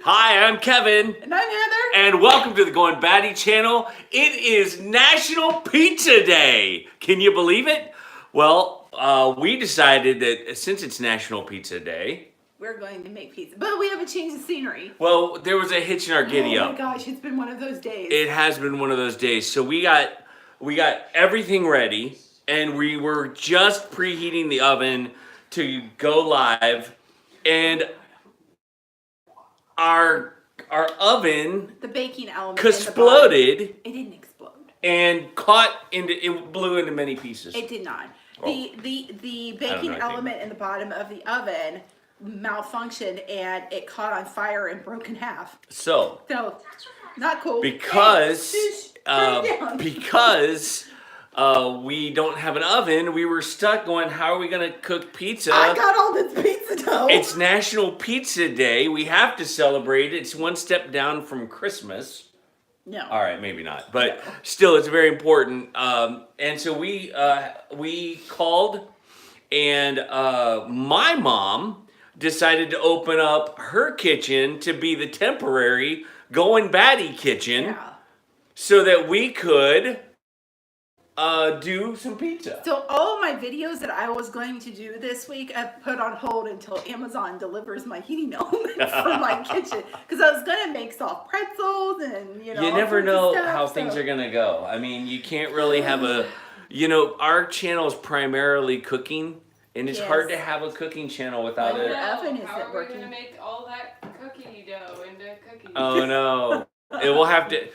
Hi, I'm Kevin. And I'm Heather. And welcome to the Goin Batty channel. It is National Pizza Day. Can you believe it? Well, we decided that since it's National Pizza Day, we're going to make pizza. But we have a change of scenery. Well, there was a hitch in our giddy up. Oh my gosh, it's been one of those days. It has been one of those days. So we got everything ready, and we were just preheating the oven to go live, and our oven, the baking element, exploded. It didn't explode. And it blew into many pieces. It did not. The baking element in the bottom of the oven malfunctioned, and it caught on fire and broke in half. So not cool. Because we don't have an oven, we were stuck going, how are we going to cook pizza? I got all this pizza dough. It's National Pizza Day. We have to celebrate it. It's one step down from Christmas. No. All right, maybe not. But still, it's very important. And so we called, and my mom decided to open up her kitchen to be the temporary Goin Batty kitchen so that we could do some pizza. So all my videos that I was going to do this week, I've put on hold until Amazon delivers my heating element for my kitchen. Because I was going to make soft pretzels and, you never know how things are going to go. I mean, you can't really have our channel is primarily cooking. And it's hard to have a cooking channel without it. How are we going to make all that cookie dough into cookies? Oh no. It will have to.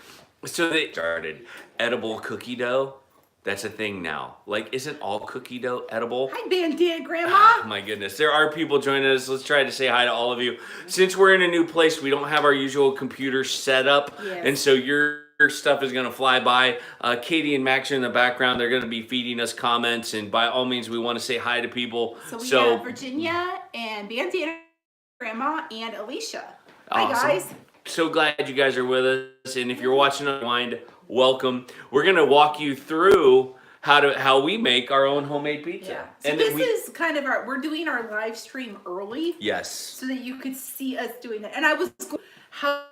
So they started edible cookie dough. That's a thing now. Like, isn't all cookie dough edible? Hi, Bandit Grandma. My goodness. There are people joining us. Let's try to say hi to all of you. Since we're in a new place, we don't have our usual computer set up. Yes. And so your stuff is going to fly by. Katie and Max are in the background. They're going to be feeding us comments. And by all means, we want to say hi to people. So we have Virginia and Bandit Grandma and Alicia. Hi, guys. So glad you guys are with us. And if you're watching online, welcome. We're going to walk you through how we make our own homemade pizza. Yeah. So and this is kind of we're doing our live stream early. Yes. So that you could see us doing it. And I was how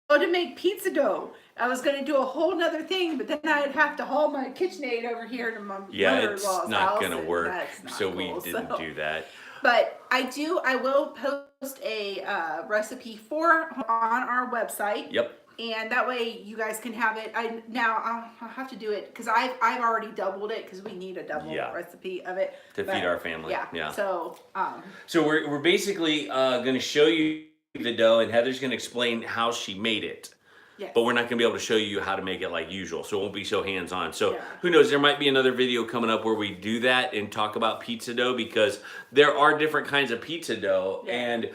to make pizza dough. I was going to do a whole nother thing, but then I'd have to haul my KitchenAid over here to my mother-in-law's house. It's not going to work. So we didn't do that. But I will post a recipe on our website. Yep. And that way you guys can have it. I'll have to do it because I've already doubled it because we need a double recipe of it to feed our family. Yeah. So we're basically going to show you the dough, and Heather's going to explain how she made it. Yes. But we're not going to be able to show you how to make it like usual, so it won't be so hands-on. So who knows, there might be another video coming up where we do that and talk about pizza dough, because there are different kinds of pizza dough. And,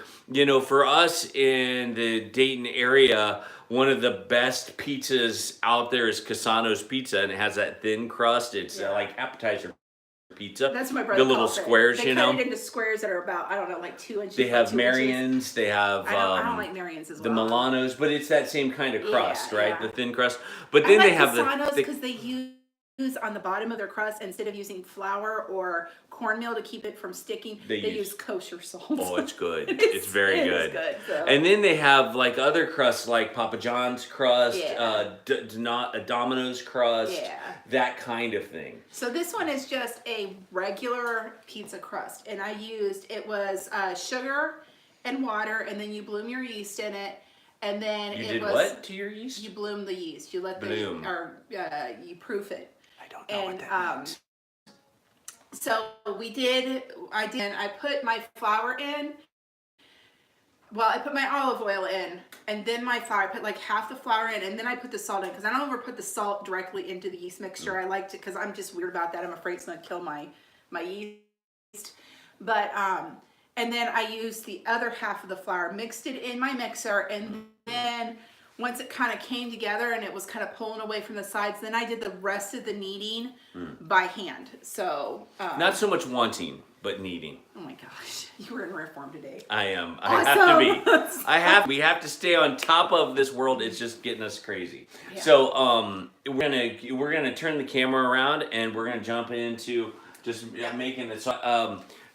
for us in the Dayton area, one of the best pizzas out there is Casano's Pizza, and it has that thin crust. It's like appetizer pizza. That's what my brother the little calls squares, They cut it into squares that are about, like 2 inches. They have Marians. They have. I don't like Marians as well. The Milanos, but it's that same kind of crust, right? The thin crust. But then they have Casanos because they use on the bottom of their crust, instead of using flour or cornmeal to keep it from sticking, they use kosher salt. Oh, it's good. It's very good. Good, so. And then they have like other crusts, like Papa John's crust, Domino's crust, that kind of thing. So this one is just a regular pizza crust, and it was sugar and water, and then you bloom your yeast in it. And then what to your yeast? You bloom the yeast. You let you proof it. I don't know what that means. So I put my flour in. Well, I put my olive oil in, and then my flour. I put like half the flour in, and then I put the salt in, because I don't ever put the salt directly into the yeast mixture. I liked it because I'm just weird about that. I'm afraid it's gonna kill my yeast. But and then I used the other half of the flour, mixed it in my mixer, and then once it kind of came together and it was kind of pulling away from the sides, then I did the rest of the kneading by hand. So not so much wanting, but kneading. Oh my gosh, you were in rare form today. I am. I have to be. We have to stay on top of this world. It's just getting us crazy. Yeah. So we're gonna turn the camera around, and we're gonna jump into just making this.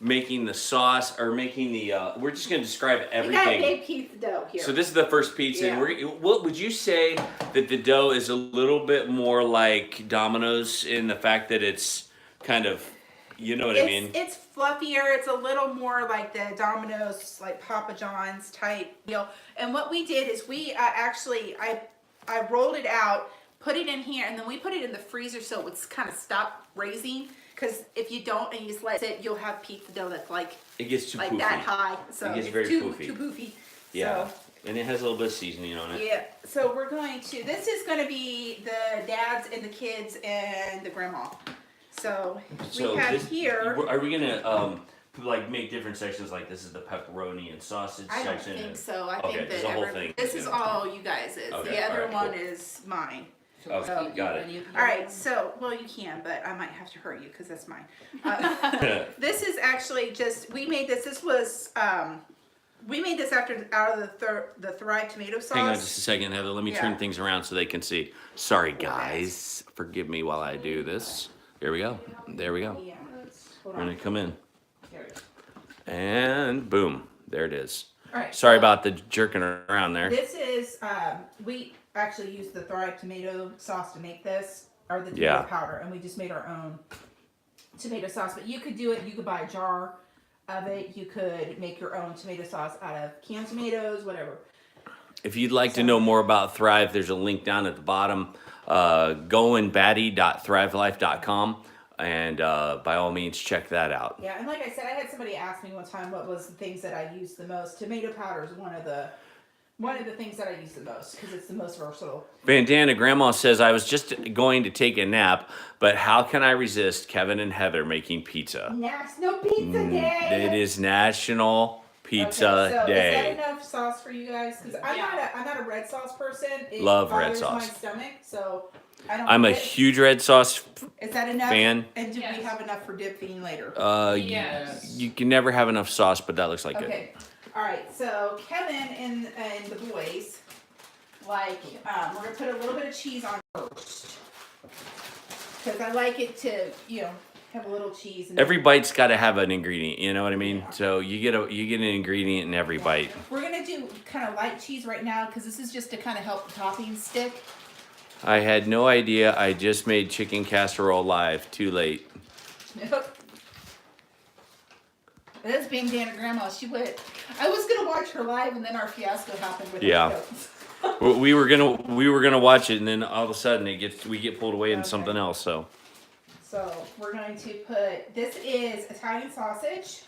making the sauce or making the. We're just gonna describe We got everything. a big pizza dough here. So this is the first pizza. Yeah. And what would you say that the dough is a little bit more like Domino's in the fact that it's kind of, you know what I mean? It's fluffier. It's a little more like the Domino's, like Papa John's type deal. And what we did is we I rolled it out, put it in here, and then we put it in the freezer so it would kind of stop raising. Because if you don't and you just let it sit, you'll have pizza dough that's like It gets too like poofy. that high. So It gets it's very too poofy. too poofy. Yeah, So, and it has a little bit of seasoning on it. yeah. So we're going to. This is going to be the dads and the kids and the grandma. So we have this, here. Are we gonna like make different sections? Like this is the pepperoni and sausage I don't section. think so. I Okay, think there's that a whole thing. this is all you guys is. Okay, The other alright, one cool. is mine. Okay, So- got it. All right, so well you can, but I might have to hurt you because that's mine. This is actually just we made this. This was we made this out of the Thrive tomato sauce. Hang on just a second, Heather. Let me Yeah. turn things around so they can see. Sorry, guys. Forgive me while I do this. Here we go. There we go. Yeah. Hold We're on. gonna come in, There it is. and boom, there it is. All right. Sorry so about the jerking around there. This is we actually used the Thrive tomato sauce to make this, or the tomato Yeah. powder, and we just made our own tomato sauce. But you could do it. You could buy a jar of it. You could make your own tomato sauce out of canned tomatoes, whatever. If you'd like to know more about Thrive, there's a link down at the bottom, goinbatty.thrivelife.com, and by all means, check that out. Yeah, and like I said, I had somebody ask me one time what was the things that I used the most. Tomato powder is one of the things that I use the most because it's the most versatile. Bandana Grandma says, I was just going to take a nap, but how can I resist Kevin and Heather making pizza? National Pizza Day. It is National Pizza Okay, so Day. Is that enough sauce for you guys? Because I'm not a red sauce person. It Love red bothers sauce. my stomach, so I don't. I'm a eat it. huge red sauce Is that enough? fan. And do Yes. we have enough for dipping later? Yes. You can never have enough sauce, but that looks like Okay. All right. So Kevin and the boys like we're gonna put a little bit of cheese on first because I like it to have a little cheese. And Every bite's got to have an ingredient. You know what I mean? So you get an ingredient in every bite. We're gonna do kind of light cheese right now because this is just to kind of help the toppings stick. I had no idea. I just made chicken casserole live. Too late. That's Bandana Grandma. She went. I was gonna watch her live, and then our fiasco happened with Yeah. her goats. We were gonna watch it, and then all of a sudden we get pulled away into something else. So So we're going to put. This is Italian sausage.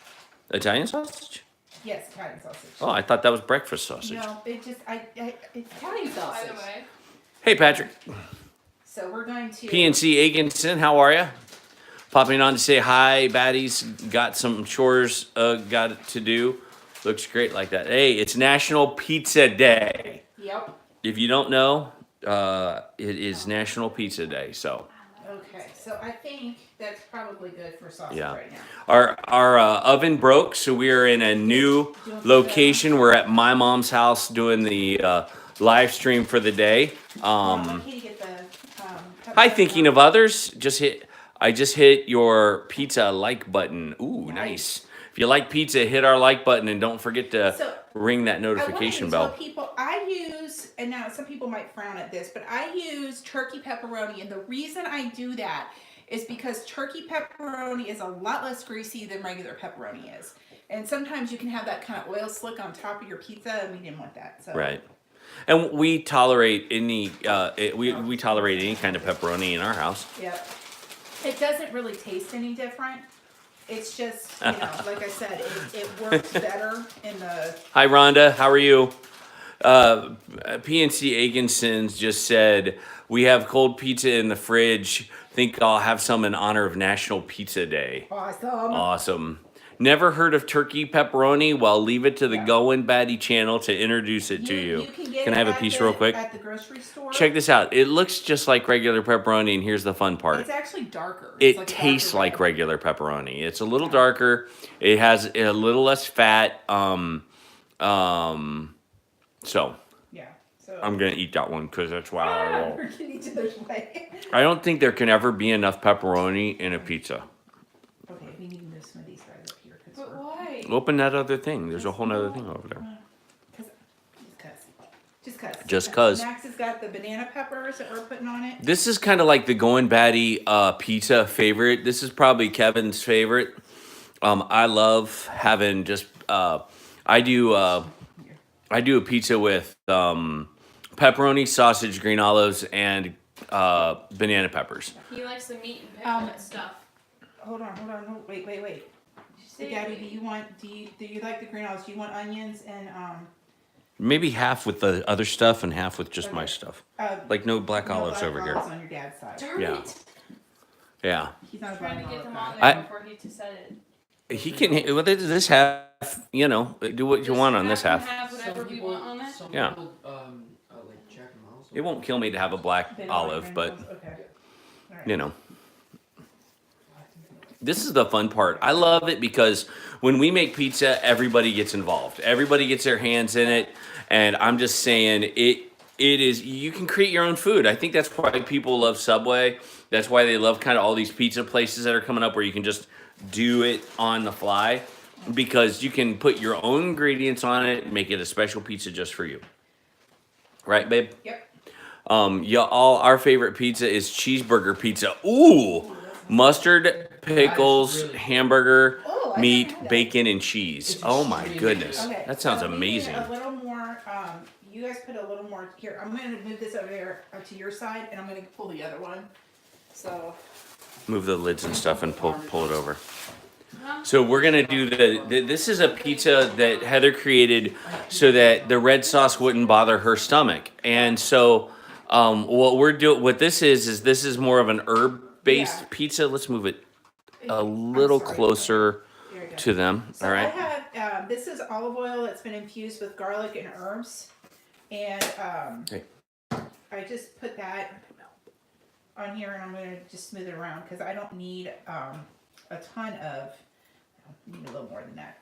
Italian sausage. Yes, Italian sausage. Oh, I thought that was breakfast sausage. No, it's Italian sausage. By the way, Hey, Patrick. So we're going to. PNC Aikenson, how are you? Popping on to say hi. Batty's got some chores got to do. Looks great like that. Hey, it's National Pizza Day. Yep. If you don't know, it is National Pizza Day. So Okay, so I think that's probably good for sausage yeah, right now. our oven broke, so we are in a new location. We're at my mom's house doing the live stream for the day. I need to get the. Hi, thinking of others. I just hit your pizza like button. Ooh, Nice. nice. If you like pizza, hit our like button and don't forget to So, ring that I notification wanted to tell bell. people I use, and now some people might frown at this, but I use turkey pepperoni, and the reason I do that is because turkey pepperoni is a lot less greasy than regular pepperoni is, and sometimes you can have that kind of oil slick on top of your pizza, and we didn't want that. So Right. And we tolerate any we tolerate any kind of pepperoni in our house. Yep. It doesn't really taste any different. It's just, like I said, it works better in the. Hi, Rhonda. How are you? PNC Aikinsons just said, we have cold pizza in the fridge. Think I'll have some in honor of National Pizza Day. Awesome. Awesome. Never heard of turkey pepperoni? Well, leave it to the Goin Batty channel to introduce it to you. Can I have a piece real quick? At the grocery store. Check this out. It looks just like regular pepperoni, and here's the fun part. It's actually darker. It's It like a tastes darker like red. regular pepperoni. It's a little darker. It has a little less fat. So Yeah. So I'm gonna eat that one because that's why I roll. we're getting each other's way. I don't think there can ever be enough pepperoni in a pizza. Okay, we need to move some of these guys up here. 'Cause Open that other thing. There's a whole nother thing over there. Just cause. Max has got the banana peppers that we're putting on it. This is kind of like the Goin Batty pizza favorite. This is probably Kevin's favorite. I love having just I do a pizza with pepperoni, sausage, green olives, and banana peppers. He likes the meat and pickle and stuff. Hold on. No, wait. Daddy, do you like the green olives? Do you want onions and Maybe half with the other stuff and half with just my stuff. Like no black olives over here. on your dad's side. Darn Yeah. it. Yeah. He's not a Trying to black get them olive on guy. there before he just said it. He can. Well, this half, you know, do what you want on this half. Have whatever we want on it. Yeah. People, like Jack and Miles. It won't kill me to have a black They don't olive, like but rainbows? Okay. All right. you know. This is the fun part. I love it because when we make pizza, everybody gets involved. Everybody gets their hands in it, and I'm just saying it is, you can create your own food. I think that's why people love Subway. That's why they love kind of all these pizza places that are coming up where you can just do it on the fly, because you can put your own ingredients on it and make it a special pizza just for you. Right, babe? Yep. Our favorite pizza is cheeseburger pizza. Ooh, mustard, pickles, Really? hamburger, Oh, I meat, didn't know that. bacon, and cheese. It's Oh my extremely goodness, good. Okay. that sounds so we need amazing. A little more. You guys put a little more here. I'm going to move this over there to your side, and I'm going to pull the other one. So. Move the lids and stuff and pull it over. So we're gonna do this is a pizza that Heather created so that the red sauce wouldn't bother her stomach. And so what this is more of an herb-based Yeah. pizza. Let's move it a little sorry. closer There you go. to them. So All right. I have this is olive oil that's been infused with garlic and herbs, and Hey. I just put that on here, and I'm going to just smooth it around because I don't need a ton of. I need a little more than that.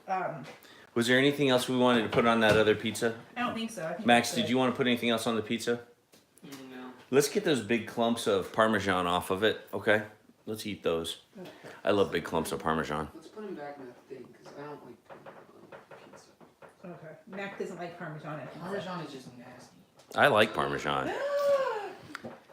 But Was there anything else we wanted to put on that other pizza? I don't think so. I think Max, that's did good. you want to put anything else on the pizza? No. Let's get those big clumps of Parmesan off of it, okay? Let's eat those. I love big clumps of Parmesan. Let's put him back in that thing, because I don't like Parmesan pizza. Okay. Mac doesn't like Parmesan. Parmesan is just nasty. I like Parmesan.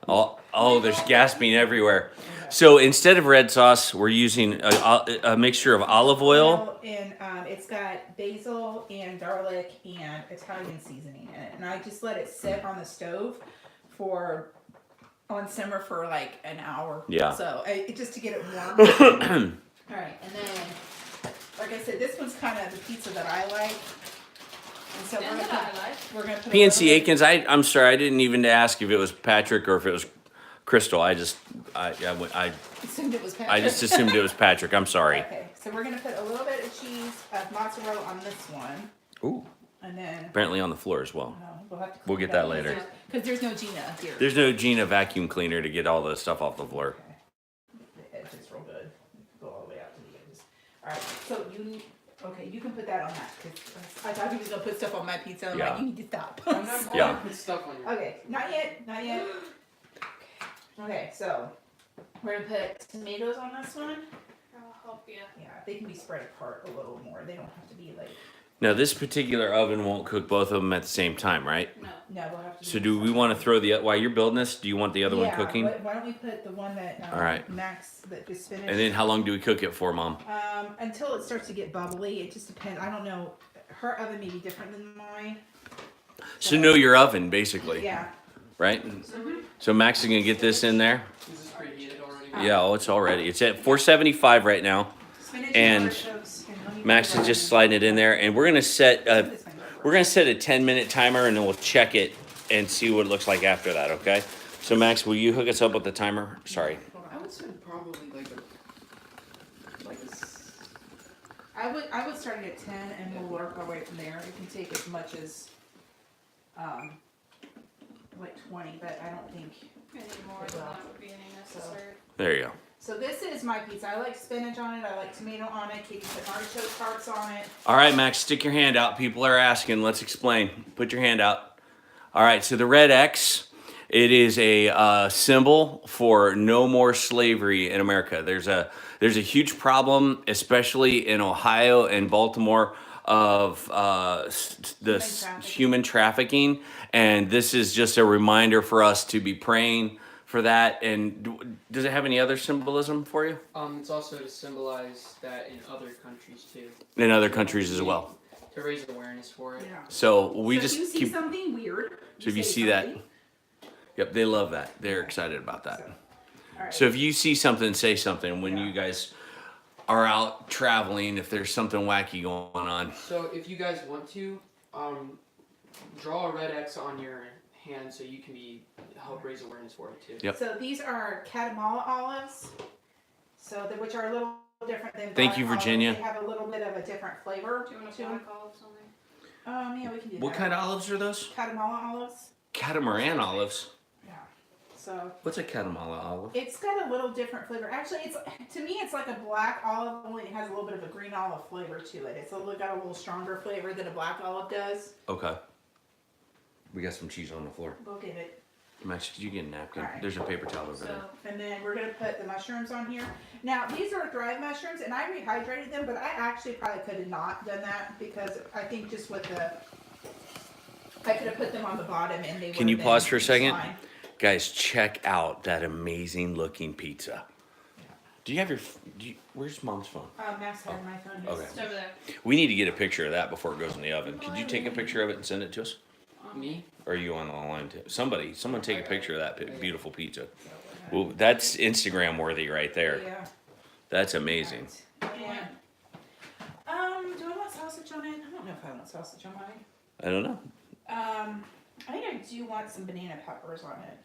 Oh, there's gasping everywhere. So instead of red sauce, we're using a mixture of olive oil. And it's got basil and garlic and Italian seasoning in it. And I just let it sit on the stove on simmer for like an hour. Yeah. So just to get it warm. All right, and then, like I said, this one's kind of the pizza that I like. And so And that I like. we're gonna put a PNC little bit- Aikens, I'm sorry, I didn't even ask if it was Patrick or if it was Crystal. I just assumed it was I just assumed it was Patrick. I'm sorry. Okay, so we're gonna put a little bit of cheese, of mozzarella on this one, Ooh, and then apparently on the floor as well. we'll have to. We'll get that later. Because there's no Gina here. There's no Gina vacuum cleaner to get all the stuff off the floor. The edge is real good. Go all the way out to the edges. All right, so you can put that on that, because I thought he was gonna put stuff on my pizza. I'm Yeah. like, you need to stop. I'm not Yeah. going to put stuff on your. Okay, not yet. Okay, so we're gonna put tomatoes on this one. I'll help you. Yeah, they can be spread apart a little more. They don't have to be like. Now this particular oven won't cook both of them at the same time, right? No. No, we'll have to. So do we want to throw while you're building this, do you want the other one cooking? Why don't we put the one that All right. Max that just finished? And then how long do we cook it for, Mom? Until it starts to get bubbly. It just depends. I don't know. Her oven may be different than mine. So know your oven, basically, Yeah. right? So Max is gonna get this in there. Is this preheated already? Yeah, it's already. It's at 475 right now. Spinach And artichokes, and let me Max put is it just sliding it in there, and we're gonna set this one we're gonna set a 10-minute timer, and then we'll check it and see what it looks like after that. Okay? So Max, will you hook us up with the timer? Sorry. I would say probably like I would start it at 10 and we'll work our way from there. It can take as much as like 20, but I don't think. Any more than that would be any necessary. There you go. So this is my pizza. I like spinach on it. I like tomato on it. You can put artichoke parts on it. All right, Max, stick your hand out. People are asking. Let's explain. Put your hand out. All right, so the red X, It is a symbol for no more slavery in America. There's a huge problem, especially in Ohio and Baltimore, of human trafficking, and this is just a reminder for us to be praying for that. And does it have any other symbolism for you? It's also to symbolize that in other countries too. In other countries as well. To raise awareness for it. Yeah. So we So just if you see keep. something weird, So if you say see that, something. yep, they love that. They're excited about that. All right. So if you see something, say something when Yeah. you guys are out traveling. If there's something wacky going on. So if you guys want to, draw a red X on your hand so you can help raise awareness for it too. Yep. So these are Guatemala olives, which are a little different than. Thank you, black Virginia. Olives. They have a little bit of a different flavor Do you want to a them. black olive something? Yeah, we can do What that. kind of olives are those? Guatemala olives. Catamaran olives. Yeah. So What's a Guatemala olive? it's got a little different flavor. Actually, to me it's like a black olive, only it has a little bit of a green olive flavor to it. It's got a little stronger flavor than a black olive does. Okay. We got some cheese on the floor. We'll get it. Max, could you get a napkin? All right. There's a paper towel over So, there. And then we're gonna put the mushrooms on here. Now these are dried mushrooms, and I rehydrated them, but I actually probably could have not done that because I think just with I could have put them on the bottom and they. Can you would've pause been for a second? fine. Guys, check out that amazing looking pizza. Do you have your? Where's Mom's phone? Max had my phone. Okay. it's over there. We need to get a picture of that before it goes in the oven. Could you take a picture of it and send it to us? Me? Or are you on the line too? Someone take a picture of that beautiful pizza. Well, that's Instagram worthy right there. Yeah. That's amazing. And, do I want sausage on it? I don't know if I want sausage on mine. I don't know. I think I do want some banana peppers on it.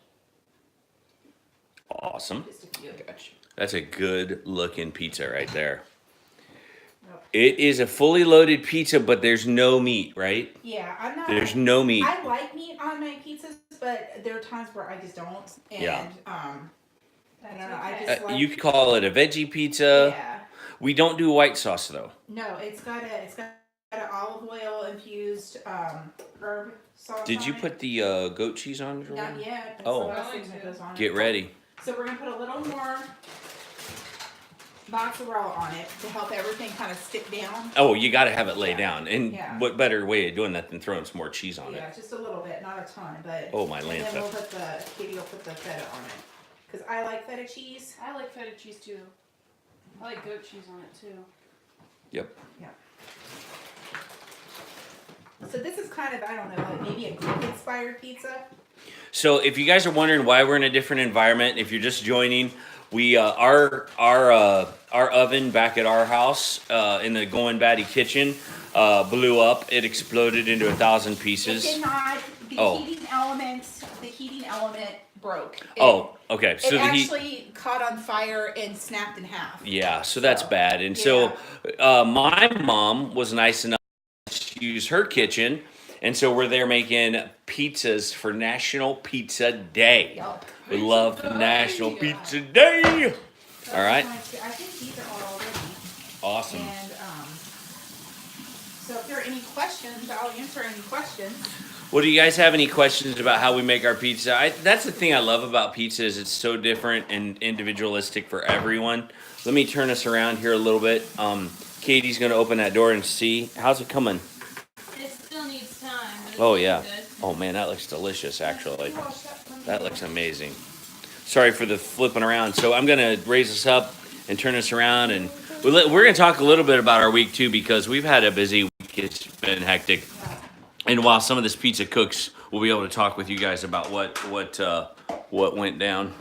Awesome. Just a few. That's a good looking pizza right there. Yep. It is a fully loaded pizza, but there's no meat, right? Yeah, I'm not. There's no meat. I like meat on my pizzas, but there are times where I just don't. And Yeah. I don't know. I Okay. just like. You could call it a veggie pizza. Yeah. We don't do white sauce though. No, it's got an olive oil infused herb sauce. Did you on put the goat cheese on it? or Not what? yet. That's Oh. the last thing that goes on Get it. ready. So we're gonna put a little more mozzarella on it to help everything kind of stick down. Oh, you got to have it laid down. And Yeah. what better way of doing that than throwing some more cheese on Yeah, it? just a little bit, not a ton, but. Oh, my And then Lanta. we'll put Katie will put the feta on it. Cause I like feta cheese. I like feta cheese too. I like goat cheese on it too. Yep. So this is kind of, I don't know, like maybe a Greek inspired pizza. So if you guys are wondering why we're in a different environment, if you're just joining, we our oven back at our house in the Goin Batty kitchen blew up. It exploded into 1,000 It pieces. did not, Oh. the heating element broke. Oh, okay. So It the heat. actually caught on fire and snapped in half. Yeah, so that's So, bad. And so my mom was nice enough to use her kitchen. And so we're there making pizzas for National Pizza Day. Yup. We love National Pizza Day. All right. I think these are all ready. Awesome. And so if there are any questions, I'll answer any questions. Well, do you guys have any questions about how we make our pizza? That's the thing I love about pizza is it's so different and individualistic for everyone. Let me turn us around here a little bit. Katie's going to open that door and see. How's it coming? It still needs time. But it's Oh, looking yeah. good. Oh, man, that looks delicious, actually. That looks amazing. Sorry for the flipping around. So I'm going to raise this up and turn this around. And we're going to talk a little bit about our week, too, because we've had a busy week. It's been hectic. And while some of this pizza cooks, we'll be able to talk with you guys about what went down.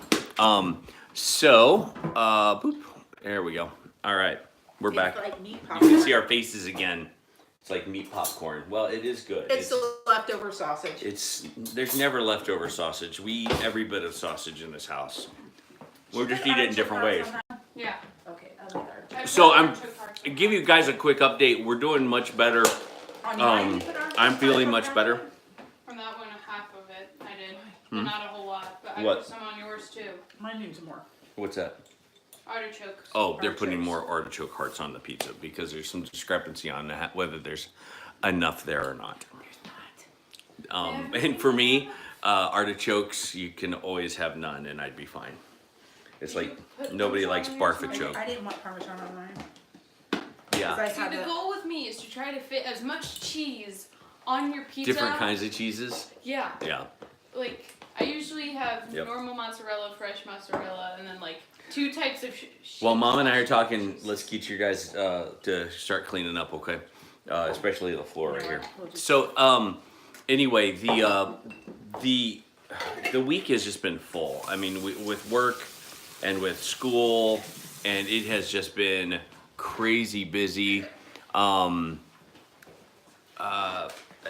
Boop, there we go. All right, we're back. It's like meat You popcorn. can see our faces again. It's like meat popcorn. Well, it is good. It's the leftover sausage. There's never leftover sausage. We eat every bit of sausage in this house. We'll just eat it in different ways. Yeah. Okay, I like our. So give you guys a quick update. We're doing much better. On mine, you put our- I'm feeling much better. From that one, half of it I did. But not a whole lot. But I What? put some on yours too. Mine needs more. What's that? Artichokes. Oh, they're putting Artichokes. more artichoke hearts on the pizza because there's some discrepancy on that, whether there's enough there or not. And for me, artichokes, you can always have none, and I'd be fine. It's like nobody likes barfachoke. I didn't want Parmesan on mine. Yeah. See, the goal with me is to try to fit as much cheese on your pizza. Different kinds of cheeses. Yeah. Yeah. Like, I usually have normal mozzarella, fresh mozzarella, and then like 2 types of Well, Mom and I are talking. Let's get you guys to start cleaning up, okay? Especially the floor right here. So, anyway, the week has just been full. I mean, with work and with school, and it has just been crazy busy.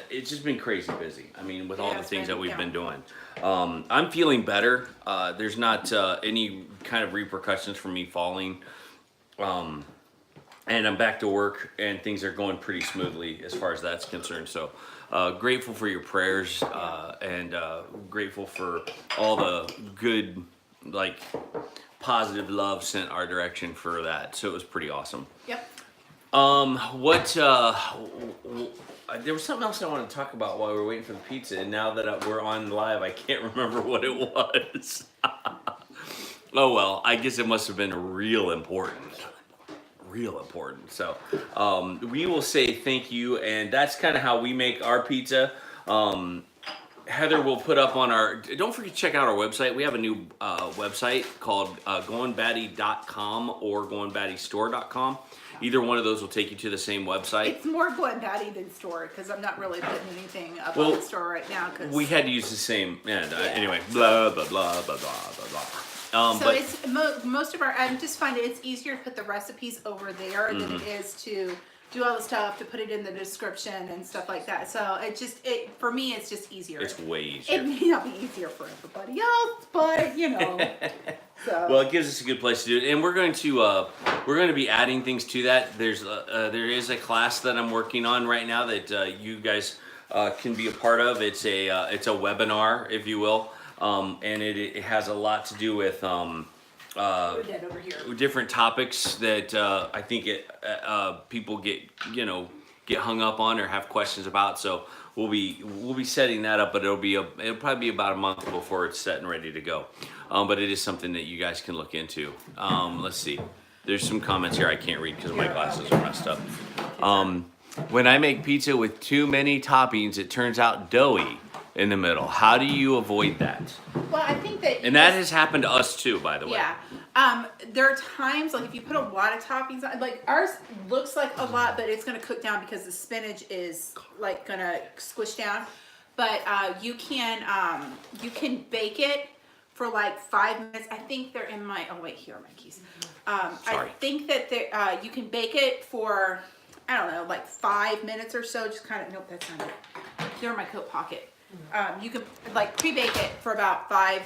It's just been crazy busy. I mean, with all the things that we've been doing. I'm feeling better. There's not any kind of repercussions from me falling. And I'm back to work, and things are going pretty smoothly as far as that's concerned. So grateful for your prayers, and grateful for all the good, like, positive love sent our direction for that. So it was pretty awesome. Yep. There was something else I wanted to talk about while we were waiting for the pizza, and now that we're on live, I can't remember what it was. Oh well, I guess it must have been real important. Real important. So we will say thank you, and that's kind of how we make our pizza. Heather will put up on our, don't forget to check out our website. We have a new website called goinbatty.com or goinbattystore.com. Either one of those will take you to the same website. It's more Goin Batty than store, because I'm not really putting anything up on the store right now. Cause we had to use the same, anyway, blah, blah, blah, blah, blah, blah, blah. So it's most of our, I just find it's easier to put the recipes over there than it is to do all the stuff, to put it in the description and stuff like that. So for me, it's just easier. It's way easier. It may not be easier for everybody else, but you know. So. Well, it gives us a good place to do it, and we're going to be adding things to that. There is a class that I'm working on right now that you guys can be a part of. It's a webinar, if you will, and it has a lot to do with different topics that I think people get hung up on or have questions about. So we'll be setting that up, but it'll probably be about a month before it's set and ready to go. But it is something that you guys can look into. Let's see. There's some comments here I can't read because my glasses are messed up. When I make pizza with too many toppings, it turns out doughy in the middle. How do you avoid that? Well, I think that... And that has happened to us too, by the way. Yeah. There are times, like if you put a lot of toppings on, like ours looks like a lot, but it's going to cook down because the spinach is like going to squish down. But you can bake it for like 5 minutes. I think they're in my, oh wait, here are my keys. Sorry. I think that you can bake it for, I don't know, like 5 minutes or so. Just kind of, nope, that's not it. They're in my coat pocket. You can like pre-bake it for about 5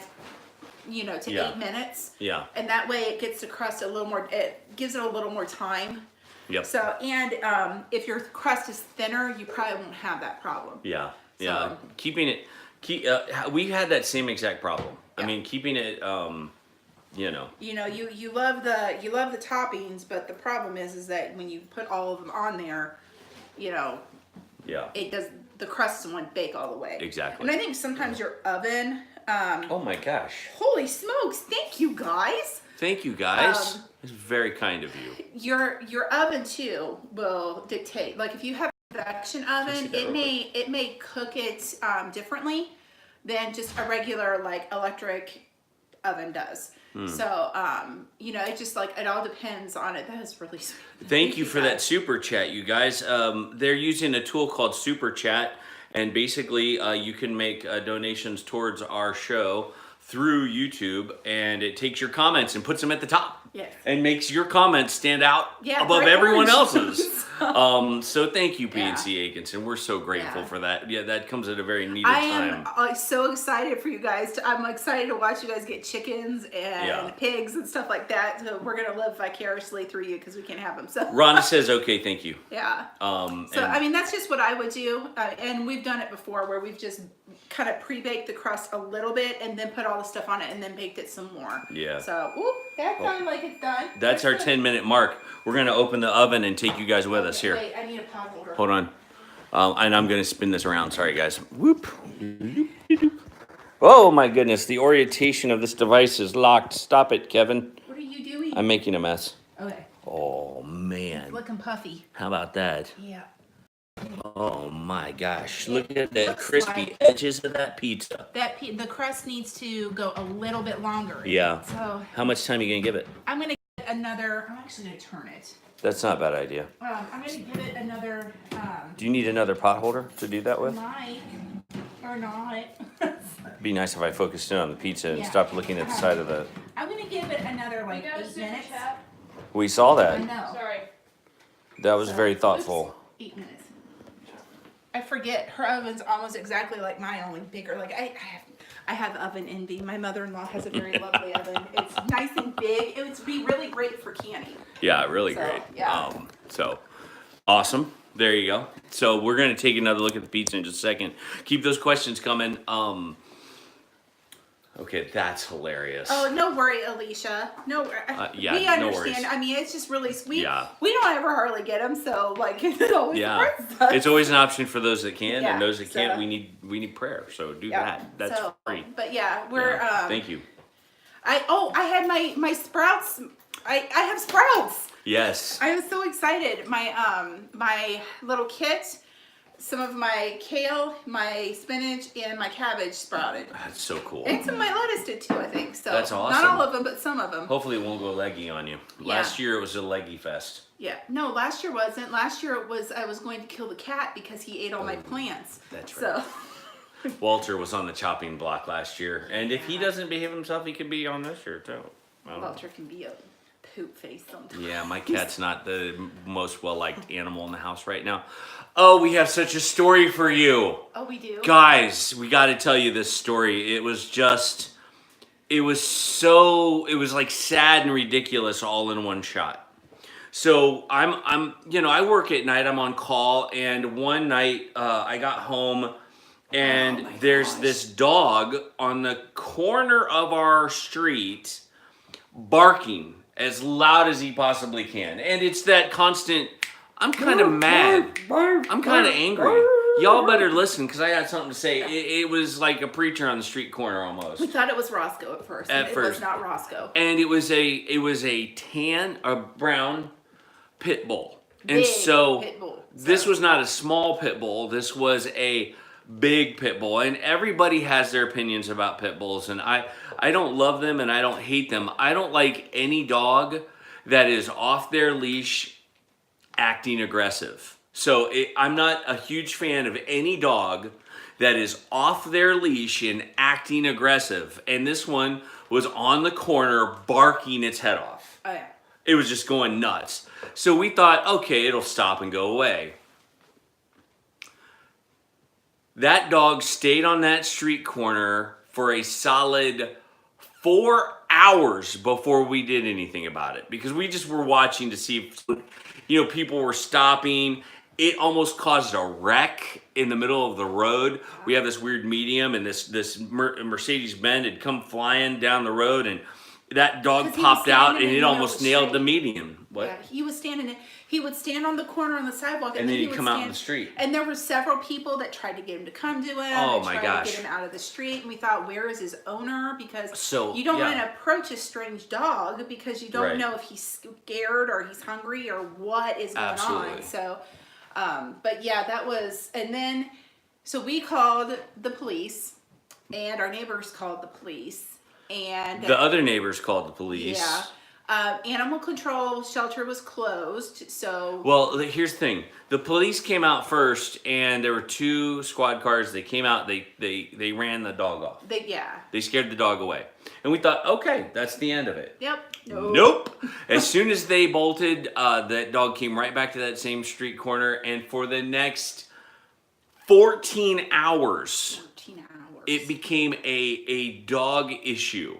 to 8 minutes. Yeah. And that way it gets the crust a little more, it gives it a little more time. Yep. So, and if your crust is thinner, you probably won't have that problem. Yeah. Yeah. So, We had that same exact problem. Yeah. I mean, keeping it, you love the toppings, but the problem is that when you put all of them on there, yeah. The crust won't bake all the way. Exactly. And I think sometimes your oven, oh my gosh. holy smokes, thank you guys. Thank you guys. It's very kind of you. Your oven too will dictate. Like if you have a convection oven, it may cook it differently than just a regular like electric oven does. So it just like it all depends on it. That is really sweet. Thank you for that super chat, you guys. They're using a tool called Super Chat, and basically you can make donations towards our show through YouTube, and it takes your comments and puts them at the top. Yes. And makes your comments stand out above bright everyone orange. else's. So thank you, PNC Aikenson. We're so grateful for that. Yeah, that comes at a very needed time. I am so excited for you guys. I'm excited to watch you guys get chickens and pigs and stuff like that. So we're going to live vicariously through you because we can't have them. So Rhonda says, okay, thank you. Yeah. I mean, that's just what I would do. And we've done it before where we've just kind of pre-baked the crust a little bit and then put all the stuff on it and then baked it some more. Yeah. So, that sounds like it's done. That's our 10-minute mark. We're going to open the oven and take you guys with us here. Wait, I need a pot holder. Hold on. And I'm going to spin this around. Sorry, guys. Whoop. Oh my goodness, the orientation of this device is locked. Stop it, Kevin. What are you doing? I'm making a mess. Okay. Oh man. Looking puffy. How about that? Yeah. Oh my gosh. Look at the looks crispy like- edges of that pizza. The crust needs to go a little bit longer. Yeah. So How much time are you going to give it? I'm gonna get another. I'm actually gonna turn it. That's not a bad idea. I'm gonna give it another. Do you need another pot holder to do that with? Might or not. It'd be nice if I focused in on the pizza and Yeah. stopped looking at the side of the... I'm gonna give it another like You got a 8 super minutes. chat? We saw I that. know. Sorry. That was very thoughtful. 8 minutes. I forget. Her oven's almost exactly like mine, only bigger. Like I have oven envy. My mother-in-law has a very lovely oven. It's nice and big. It would be really great for canning. Yeah, really So, great. yeah. So, awesome. There you go. So we're going to take another look at the pizza in just a second. Keep those questions coming. Okay, that's hilarious. Oh, no worry, Alicia. No, yeah, we no understand. worries. I mean, it's just really sweet. Yeah. We don't ever hardly get them, so like it always Yeah, hurts us. it's always an option for those that can, Yeah, and those that can't, so- we need prayer. So do Yeah, that. That's so, free. But yeah, we're Yeah, thank you. I had my sprouts. I have sprouts. Yes. I was so excited. My little kit, some of my kale, my spinach, and my cabbage sprouted. That's so cool. And some of my lettuce did too, I think. So That's awesome. Not all of them, but some of them. Hopefully it won't go leggy on you. Yeah. Last year it was a leggy fest. Yeah. No, last year wasn't. Last year it was I was going to kill the cat because he ate all my plants. That's So Walter was on the chopping block last year, and if he doesn't behave himself, he could be on this year too. Walter can be a poop face sometimes. Yeah, my cat's not the most well-liked animal in the house right now. Oh, we have such a story for you. Oh, we do. Guys, we got to tell you this story. It was like sad and ridiculous all in one shot. So I work at night, I'm on call, and one night I got home and there's this dog on the corner of our street barking as loud as he possibly can. And it's that constant, I'm kind of mad. I'm kind of angry. Y'all better listen because I got something to say. It was like a preacher on the street corner almost. We thought it was Roscoe at first. At It first. was not Roscoe. And it was a brown pit bull. And Big so pit bull. this was not a small pit bull. This was a big pit bull. And everybody has their opinions about pit bulls. And I don't love them and I don't hate them. I don't like any dog that is off their leash acting aggressive. So I'm not a huge fan of any dog that is off their leash and acting aggressive. And this one was on the corner barking its head off. Oh yeah. It was just going nuts. So we thought, okay, it'll stop and go away. That dog stayed on that street corner for a solid 4 hours before we did anything about it. Because we just were watching to see if, people were stopping. It almost caused a wreck in the middle of the road. We have this weird medium, and this Mercedes-Benz had come flying down the road, and that dog 'Cause he popped was out, standing and in it the almost middle of nailed the the medium. What? Yeah, he was standing. He would stand on the corner on the sidewalk, And then he he'd would come out in stand- the street. And there were several people that tried to get him to come to him. Oh, and my tried gosh. To get him out of the street, and we thought, where is his owner? Because So, you don't yeah. want to approach a strange dog because you don't Right. know if he's scared or he's hungry or what is going Absolutely. on. So, but yeah, that was. And then, so we called the police, and our neighbors called the police, and The other neighbors called the police. yeah. Animal control shelter was closed, so Well, here's the thing. The police came out first, and there were 2 squad cars. They came out. They ran the dog off. yeah. They scared the dog away. And we thought, okay, that's the end of it. Yep. Nope. As soon as they bolted, that dog came right back to that same street corner. And for the next 14 hours, 14 hours. it became a dog issue.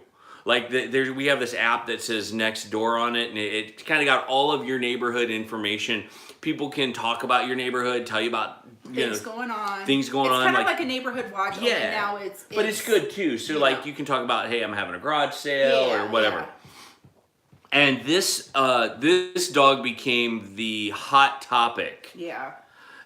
Like we have this app that says Next Door on it, and it kind of got all of your neighborhood information. People can talk about your neighborhood, tell you about things going on. things going it's on, kind of like- like a neighborhood watch. Only Yeah. now it's But it's good too. So Yeah. like you can talk about, hey, I'm having a garage sale Yeah, or whatever. yeah. And this dog became the hot topic. Yeah.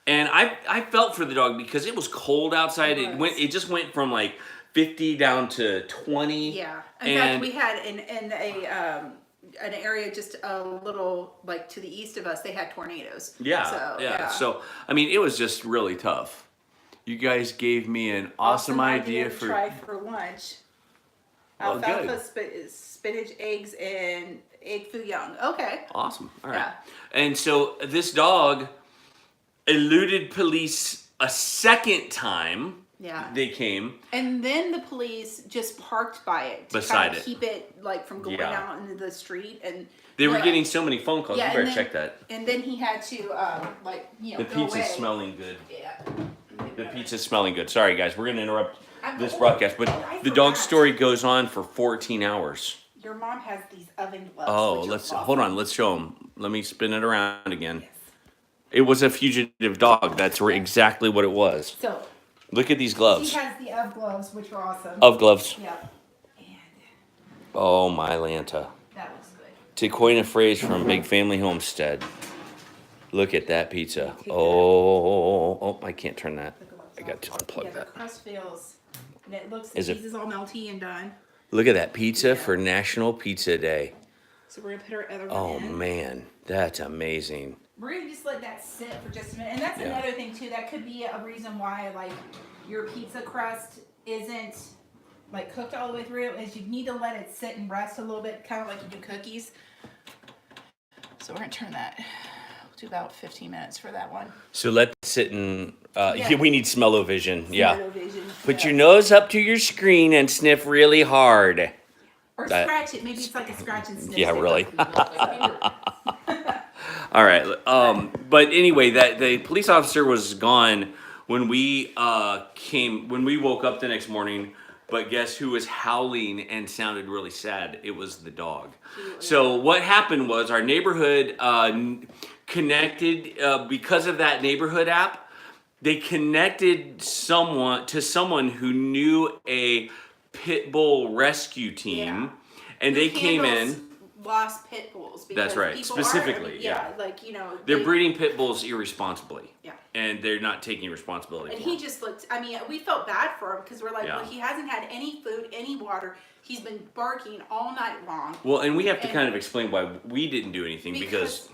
And I felt for the dog because it was cold outside. It just went from like 50 down to 20. Yeah. In fact, we had in an area just a little like to the east of us, they had tornadoes. Yeah. So I mean, it was just really tough. You guys gave me an awesome idea to try for lunch. Well, Alfalfa, spinach, eggs, and egg foo young. Okay. Awesome. All right. Yeah. And so this dog eluded police a second time. Yeah. They came. And then the police just parked by it to Beside kind of it. keep it like from going out into the street. And they were getting so many phone calls. You better check that. And then he had to The pizza's smelling good. Yeah. The pizza's smelling good. Sorry guys, we're gonna interrupt this broadcast, but the dog's story goes on for 14 hours. Your mom has these oven gloves. Oh, hold on. Let's show them. Let me spin it around again. Yes. It was a fugitive dog. That's exactly what it was. So look at these gloves. She has the UV gloves, which are awesome. UV gloves. Yep. And oh my Lanta. that looks good. To coin a phrase from Big Family Homestead. Look at that pizza. Oh, I can't turn that. I got to unplug that. The crust feels, and it looks, the Is it- cheese is all melty and done. Look at that pizza for National Pizza Day. So we're gonna put our other one Oh in. man, that's amazing. We're gonna just let that sit for just a minute, and that's another thing too. That could be a reason why like your pizza crust isn't like cooked all the way through. Is you need to let it sit and rest a little bit, kind of like you do cookies. So we're gonna turn that to about 15 minutes for that one. So let's sit and we need smell-o-vision. Smell-o-vision, Put your nose up to your screen and sniff really hard. Or scratch it. Maybe it's like a scratch and sniff. Yeah, stick. really. All right. But anyway, that the police officer was gone when we woke up the next morning. But guess who was howling and sounded really sad? It was the dog. So what happened was our neighborhood connected because of that neighborhood app. They connected someone who knew a pit bull rescue team, and they came in. Lost pit bulls. That's right, people specifically, they're breeding pit bulls irresponsibly. Yeah. And they're not taking responsibility. And for he it. just looked. I mean, we felt bad for him because we're like, well, he hasn't had any food, any water. He's been barking all night long. Well, and we have to kind of explain why we didn't do anything because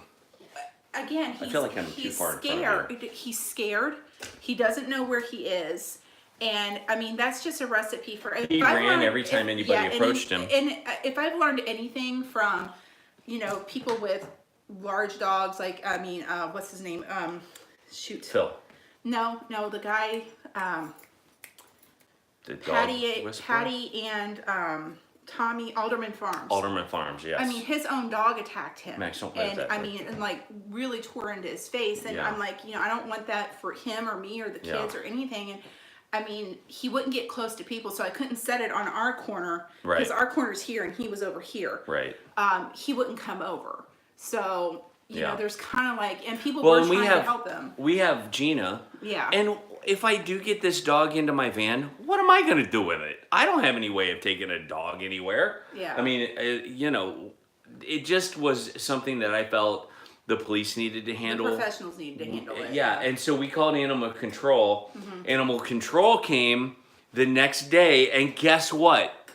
again, he's, I feel like I'm too far in front of you. He's scared. He doesn't know where he is. And I mean, that's just a recipe for. He ran every time anybody approached him. And if I've learned anything from, people with large dogs, like what's his name? Phil. No, the guy. The Patty and Tommy Alderman Farms. Alderman Farms, yes. I mean, his own dog attacked him. Max, don't and that I mean, and like really tore into his face. And I'm like, I don't want that for him or me or the kids or anything. And I mean, he wouldn't get close to people, so I couldn't set it on our corner because our corner's here and he was over here. Right. He wouldn't come over. So you know, there's kind of like, and people well, were and trying to help them. We have Gina. Yeah. And if I do get this dog into my van, what am I going to do with it? I don't have any way of taking a dog anywhere. Yeah. I mean, it just was something that I felt the police needed to handle. The professionals needed to handle it. Yeah, and so we called Animal Control. Mm-hmm. Animal Control came the next day, and guess what?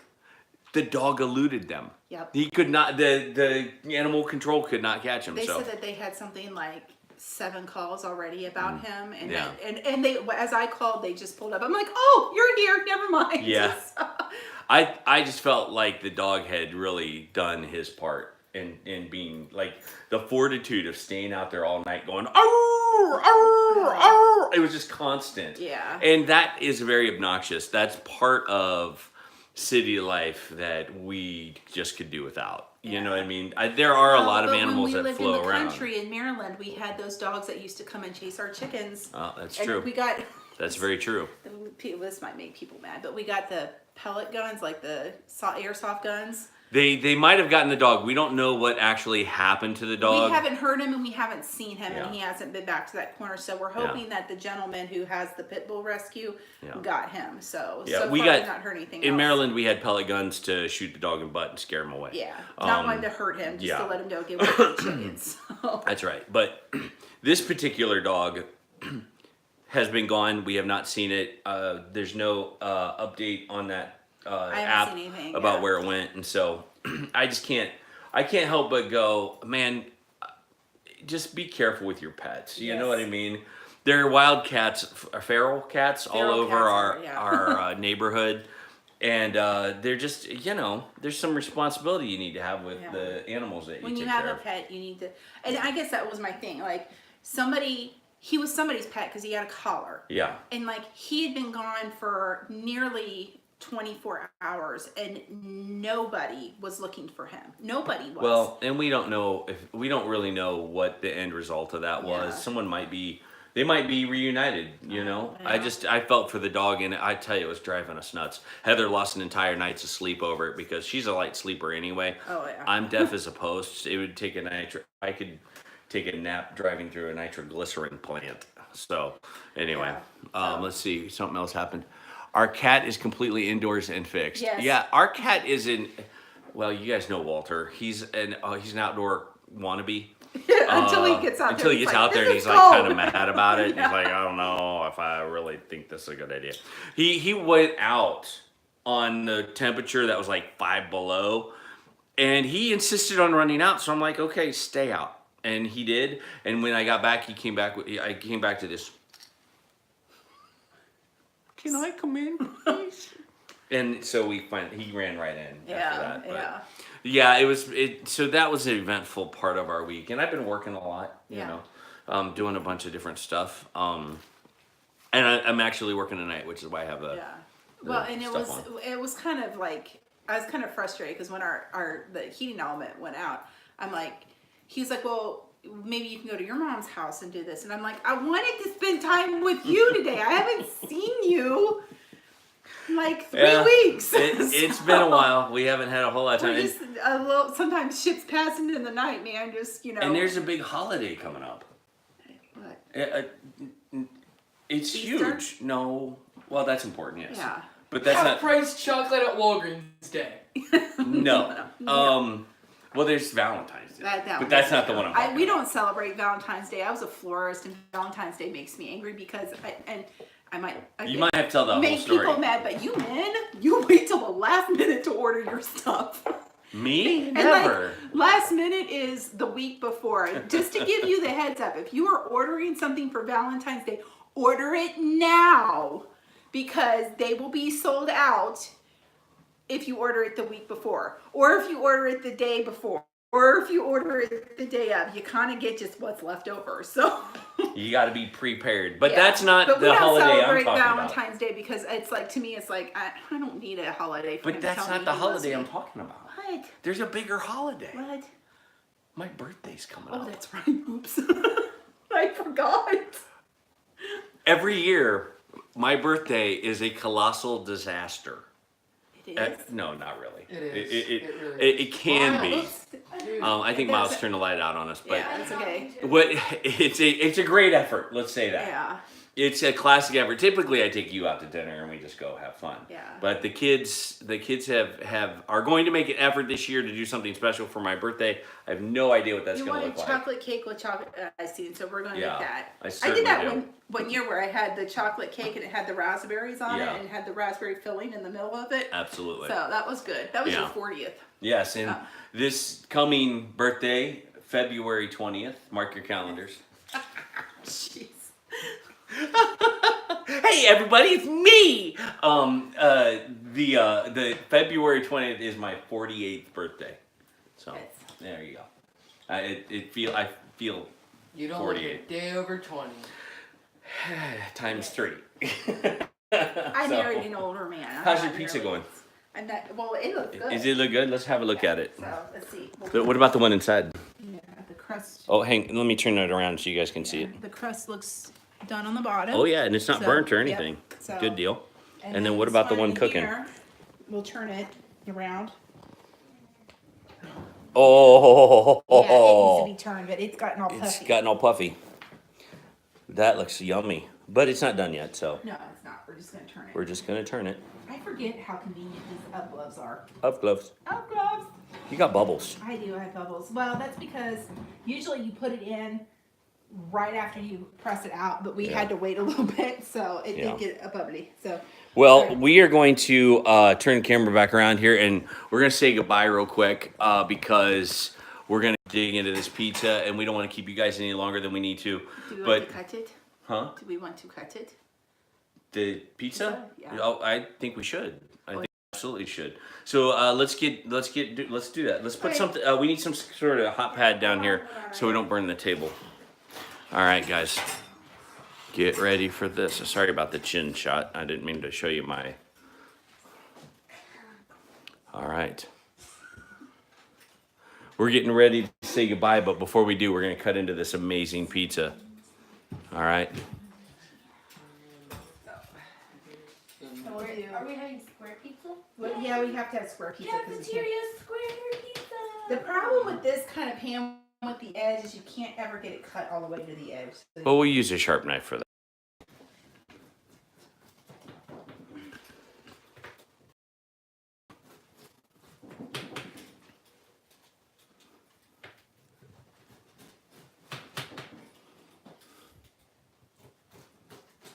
The dog eluded them. Yep. He could not. The Animal Control could not catch him. They said that they had something like 7 calls already about him, and Yeah. and they, as I called, they just pulled up. I'm like, oh, you're here. Never mind. Yeah. I just felt like the dog had really done his part in being like the fortitude of staying out there all night going, arr, arr, arr. It was just constant. Yeah. And that is very obnoxious. That's part of city life that we just could do without. You know what I mean? There are a lot of animals that flow when we lived in the around. country in Maryland, we had those dogs that used to come and chase our chickens. Oh, that's and true. We got. That's very true. This might make people mad, but we got the pellet guns, like the airsoft guns. They might have gotten the dog. We don't know what actually happened to the dog. We haven't heard him and we haven't seen him, and he hasn't been back to that corner. So we're hoping that the gentleman who has the pit bull rescue got him. So so we far got we've not heard anything in else. Maryland. We had pellet guns to shoot the dog in the butt and scare him away. Yeah, not wanting to hurt him, just to let him know get away from the chickens. So. That's right. But this particular dog, has been gone. We have not seen it. There's no update on that I haven't app seen anything, about yeah. where it went, and so I can't help but go, man. Just be careful with your pets. You know what I mean? There are wild cats, feral cats all over our neighborhood. And they're just, there's some responsibility you need to have with the animals that you when take you have care a of. pet, you need to, and I guess that was my thing. Like he was somebody's pet because he had a collar. Yeah. And like he had been gone for nearly 24 hours and nobody was looking for him. Nobody was. Well, and we don't really know what the end result of that was. Someone they might be reunited, Yeah. I felt for the dog, and I tell you, it was driving us nuts. Heather lost an entire night's of sleep over it because she's a light sleeper anyway. Oh yeah. I'm deaf as a post. It would take I could take a nap driving through a nitroglycerin plant. So anyway, let's see, something else happened. Our cat is completely indoors and fixed. Yes. Yeah, our cat isn't. Well, you guys know Walter. He's an outdoor wannabe. Until he gets out Until there. he gets out there and he's like kind of mad about it. He's like, I don't know if I really think this is a good idea. He went out on the temperature that was like 5 below, and he insisted on running out. So I'm like, okay, stay out, and he did. And when I got back, I came back to this. Can I come in, please? And so he ran right in after that. But yeah, so that was an eventful part of our week. And I've been working a lot, doing a bunch of different stuff. And I'm actually working tonight, which is why I have the well, and stuff it was kind of like, I was kind of frustrated because when the heating element went out, I'm like, he was like, well, maybe you can go to your mom's house and do this. And I'm like, I wanted to spend time with you today. I haven't seen you in like 3 weeks. It's been a while. We haven't had a whole lot of time. Just sometimes shit's passing in the night, man. Just, And there's a big holiday coming up. What? It's Easter? huge. No. Well, that's important, yes. Yeah. But that's not... Half-price chocolate at Walgreens Day. No. Well, there's Valentine's Day. But that's not the one I'm talking We about. don't celebrate Valentine's Day. I was a florist, and Valentine's Day makes me angry because You might have to tell the whole make story. people mad, but you men, you wait till the last minute to order your stuff. Me? And Never. like, last minute is the week before. Just to give you the heads up, if you are ordering something for Valentine's Day, order it now because they will be sold out if you order it the week before, or if you order it the day before, or if you order it the day of. You kind of get just what's left over. So You got to be prepared. But that's not the holiday I'm talking about. We don't celebrate about. Valentine's Day because it's like, to me, it's like, I don't need a holiday for him But to that's tell not me the he loves holiday me. I'm talking about. What? There's a bigger holiday. What? My birthday's coming Oh, up. that's right. Oops. I forgot. Every year, my birthday is a colossal disaster. It is. No, not really. It is. It really is. can be. Dude, I think Miles turned the light out on us, but Yeah, that's okay. it's a great effort. Let's say that. Yeah. It's a classic effort. Typically, I take you out to dinner and we just go have fun. Yeah. But the kids are going to make an effort this year to do something special for my birthday. I have no idea what that's You going to wanted look like. chocolate cake with chocolate icing, so we're going to Yeah, make that. I I certainly did that do. one year where I had the chocolate cake and it had the raspberries on Yeah. it and had the raspberry filling in the middle of it. Absolutely. So that was good. That was Yeah. your 40th. Yes, and this coming birthday, February 20th, mark your calendars. Jeez. Hey everybody, it's me. The February 20th is my 48th birthday. So Yes. there you go. I feel You don't 48. look a day over 20. times 3. I married an older man. I'm How's not your pizza nearly- going? I'm not, well, it looks good. Does it look good? Let's have a look at it. So let's see. What about the one inside? Yeah, the crust. Oh, let me turn it around so you guys can see it. The crust looks done on the bottom. Oh yeah, and it's not So, burnt or yep. anything. So- Good deal. And then this what about the one in cooking? here, we'll turn it around. Oh, Yeah, it needs to be turned, but it's gotten all it's puffy. gotten all puffy. That looks yummy, but it's not done yet, so No, it's not. We're just gonna turn it. we're just gonna turn it. I forget how convenient these up gloves are. Up gloves. Up gloves. You got bubbles. I do have bubbles. Well, that's because usually you put it in right after you press it out, but we had to wait a little bit, so it did get a bubbly. So. Well, we are going to turn the camera back around here, and we're going to say goodbye real quick because we're going to dig into this pizza, and we don't want to keep you guys any longer than we need to. Do we but, want to cut it? Huh? Do we want to cut it? The pizza? Yeah. Oh, I think we should. I think we absolutely should. So let's do that. Let's put something. We need some sort of hot pad down here so we don't burn the table. All right, guys. Get ready for this. Sorry about the chin shot. I didn't mean to show you my... All right. We're getting ready to say goodbye, but before we do, we're going to cut into this amazing pizza. All right. Are we having square pizza? Well, yeah, we have to have square pizza. 'cause we can't- Cafeteria square pizza. The problem with this kind of pan with the edge is you can't ever get it cut all the way to the edge. So Well, we'll use a sharp knife for that.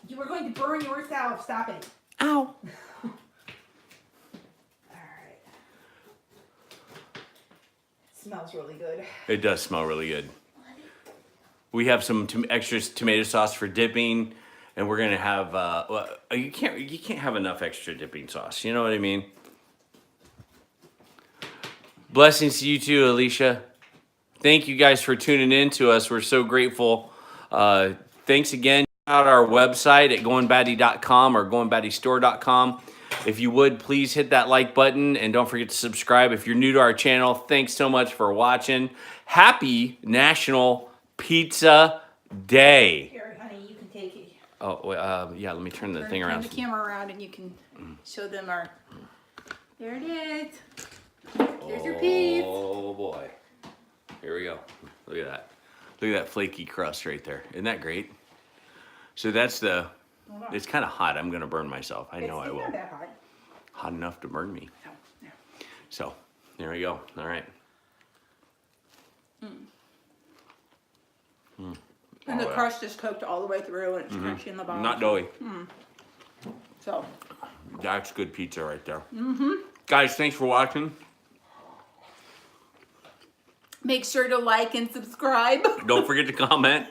you were going to burn yourself. Stop it. Ow. All right. Smells really good. It does smell really good. We have some extra tomato sauce for dipping, and we're gonna have. Well, you can't have enough extra dipping sauce. You know what I mean? Blessings to you too, Alicia. Thank you guys for tuning in to us. We're so grateful. Thanks again. Check out our website at goinbatty.com or goinbattystore.com. If you would, please hit that like button and don't forget to subscribe. If you're new to our channel, thanks so much for watching. Happy National Pizza Day. Here, honey, you can take it. Oh, yeah, let me turn the thing around. Turn the camera around and you can show them our. There it is. There's your pizza. Oh boy. Here we go. Look at that. Look at that flaky crust right there. Isn't that great? So that's the. It's kind of hot. I'm gonna burn myself. I know I will. It's not that hot. Hot enough to burn me. No, no. So there we go. All right. And the Oh, yeah. crust is cooked all the way through and it's crunchy in the bottom. Not doughy. So. That's good pizza right there. Guys, thanks for watching. Make sure to like and subscribe. Don't forget to comment.